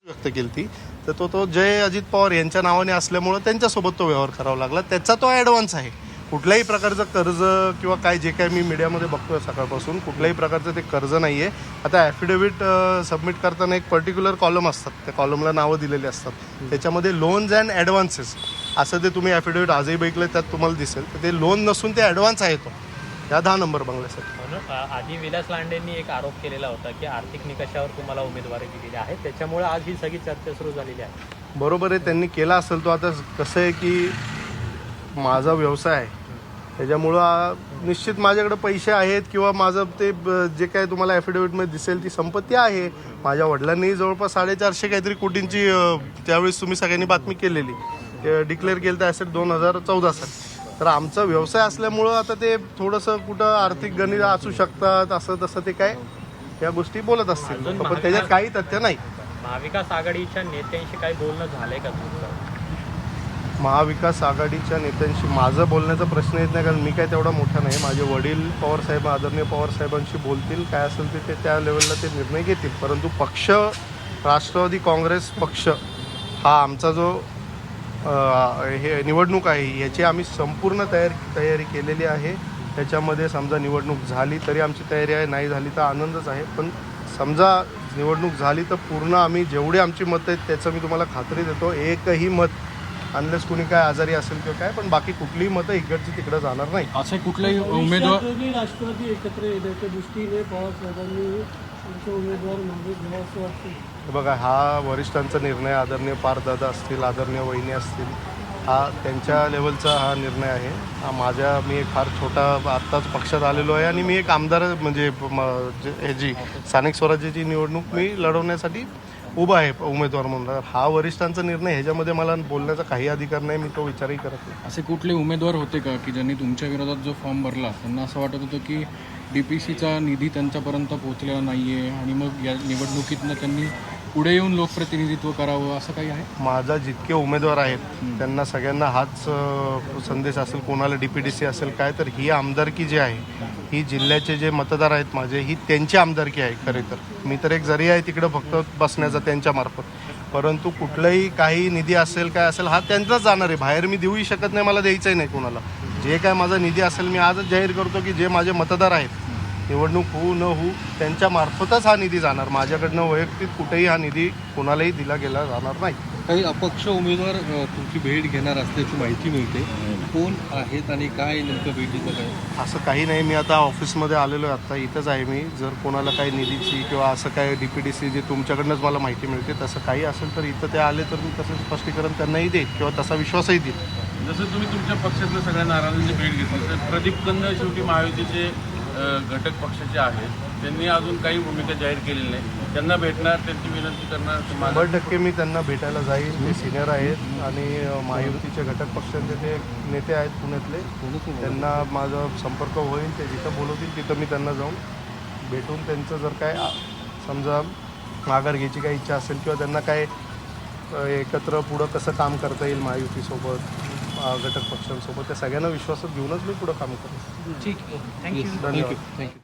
व्यक्त केली ती तर तो जय अजित पवार यांच्या नावाने असल्यामुळं त्यांच्यासोबत तो व्यवहार करावा लागला. त्याचा तो ॲडव्हान्स आहे. कुठल्याही प्रकारचं कर्ज किंवा काय जे काय मी मीडियामध्ये बघतोय सकाळपासून कुठल्याही प्रकारचं ते कर्ज नाही आहे. आता ॲफिडेव्हिट सबमिट करताना एक पर्टिक्युलर कॉलम असतात, त्या कॉलमला नावं दिलेली असतात, त्याच्यामध्ये लोन्स अँड ॲडव्हान्सेस असं ते तुम्ही ॲफिडेव्हिट आजही बघितलं त्यात तुम्हाला दिसेल. तर ते लोन नसून ते ॲडव्हान्स आहे तो या 10 नंबर बंगल्यासाठी. म्हणून आधी विलास लांडेंनी एक आरोप केलेला होता की आर्थिक निकषावर तुम्हाला उमेदवारी दिलेली आहे, त्याच्यामुळे आज ही सगळी चर्चा सुरू झालेली आहे. बरोबर आहे, त्यांनी केला असेल. तो आता कसं आहे की माझा व्यवसाय आहे त्याच्यामुळं निश्चित माझ्याकडे पैसे आहेत किंवा माझं ते जे काय तुम्हाला ॲफिडेव्हिटमध्ये दिसेल ती संपत्ती आहे. माझ्या वडिलांनी जवळपास 450 काहीतरी कोटींची त्यावेळेस तुम्ही सगळ्यांनी बातमी केलेली डिक्लेअर केलं तर ॲसेट 2014 साली. तर आमचा व्यवसाय असल्यामुळं आता ते थोडंसं कुठं आर्थिक गणित असू शकतात असं तसं ते काय या गोष्टी बोलत असतील, पण त्याच्यात काही तथ्य नाही. महाविकास आघाडीच्या नेत्यांशी काही बोलणं झालंय का तुमचं? महाविकास आघाडीच्या नेत्यांशी माझं बोलण्याचा प्रश्न येत नाही, कारण मी काय तेवढा मोठा नाही. माझे वडील पवारसाहेब आदरणीय पवारसाहेबांशी बोलतील, काय असेल ते त्या लेवलला ते निर्णय घेतील. परंतु पक्ष राष्ट्रवादी काँग्रेस पक्ष हा आमचा जो हे निवडणूक आहे याची आम्ही संपूर्ण तयारी केलेली आहे. त्याच्यामध्ये समजा निवडणूक झाली तरी आमची तयारी आहे, नाही झाली तर आनंदच आहे. पण समजा निवडणूक झाली तर पूर्ण आम्ही जेवढे आमची मतं आहेत त्याचं मी तुम्हाला खात्री देतो, एकही मत अनलेस कुणी काय आजारी असेल किंवा काय, पण बाकी कुठलीही मतं इकडची तिकडं जाणार नाही. असे कुठलेही उमेदवार राष्ट्रवादी एकत्र येण्याच्या दृष्टीने पवारसाहेबांनी उमेदवार मागे घ्यावा असं वाटतं. बघा, हा वरिष्ठांचा निर्णय, आदरणीय पारदादा असतील, आदरणीय वहिनी असतील, हा त्यांच्या लेवलचा हा निर्णय आहे. हा मी एक फार छोटा आत्ताच पक्षात आलेलो आहे आणि मी एक आमदार म्हणजे ह्याची स्थानिक स्वराज्याची निवडणूक मी लढवण्यासाठी उभा आहे उमेदवार म्हणून. हा वरिष्ठांचा निर्णय, ह्याच्यामध्ये मला बोलण्याचा काही अधिकार नाही, मी तो विचारही करत नाही. असे कुठले उमेदवार होते का की ज्यांनी तुमच्या विरोधात जो फॉर्म भरला त्यांना असं वाटत होतं की DPCचा निधी त्यांच्यापर्यंत पोहोचलेला नाही आहे आणि मग या निवडणुकीतनं त्यांनी पुढे येऊन लोकप्रतिनिधित्व करावं, असं काही आहे? माझा जितके उमेदवार आहेत त्यांना सगळ्यांना हाच संदेश असेल, कोणाला DPDC असेल काय, तर ही आमदारकी जी आहे ही जिल्ह्याचे जे मतदार आहेत माझे, ही त्यांची आमदारकी आहे. खरे तर मी तर एक जरी आहे तिकडं फक्त बसण्याचा त्यांच्यामार्फत, परंतु कुठलाही काही निधी असेल काय असेल हा त्यांचाच जाणार आहे. बाहेर मी देऊही शकत नाही, मला द्यायचंही नाही कोणाला. जे काय माझा निधी असेल मी आजच जाहीर करतो की जे माझे मतदार आहेत निवडणूक होऊ न होऊ त्यांच्यामार्फतच हा निधी जाणार. माझ्याकडनं वैयक्तिक कुठेही हा निधी कोणालाही दिला गेला जाणार नाही. काही अपक्ष उमेदवार तुमची भेट घेणार असल्याची माहिती मिळते, कोण आहेत आणि काय नेमकं भेटीचं काय? असं काही नाही. मी आता ऑफिसमध्ये आलेलो आहे, आत्ता इथंच आहे मी. जर कोणाला काही निधीची किंवा असं काय DPDC जे तुमच्याकडनंच मला माहिती मिळते तसं काही असेल तर इथं ते आले तर मी तसं स्पष्टीकरण त्यांनाही देईल किंवा तसा विश्वासही देईल. जसं तुम्ही तुमच्या पक्षातल्या सगळ्या नाराजांची भेट घेतली, तर प्रदीप कंद शेवटी महायुतीचे घटक पक्षाचे आहेत, त्यांनी अजून काही भूमिका जाहीर केलेली नाही. त्यांना भेटणार, त्यांची विनंती करणार? 100% मी त्यांना भेटायला जाईल. ते सिनियर आहेत आणि महायुतीचे घटक पक्षांचे ते नेते आहेत पुण्यातले. त्यांना माझा संपर्क होईल, ते जिथं बोलवतील तिथं मी त्यांना जाऊन भेटून त्यांचं जर काय समजा माघार घ्यायची काही इच्छा असेल किंवा त्यांना काय एकत्र पुढं कसं काम करता येईल महायुतीसोबत घटक पक्षांसोबत, त्या सगळ्यांना विश्वासात घेऊनच मी पुढं काम करेन. ठीक आहे, थँक्यू. धन्यवाद. थँक्यू.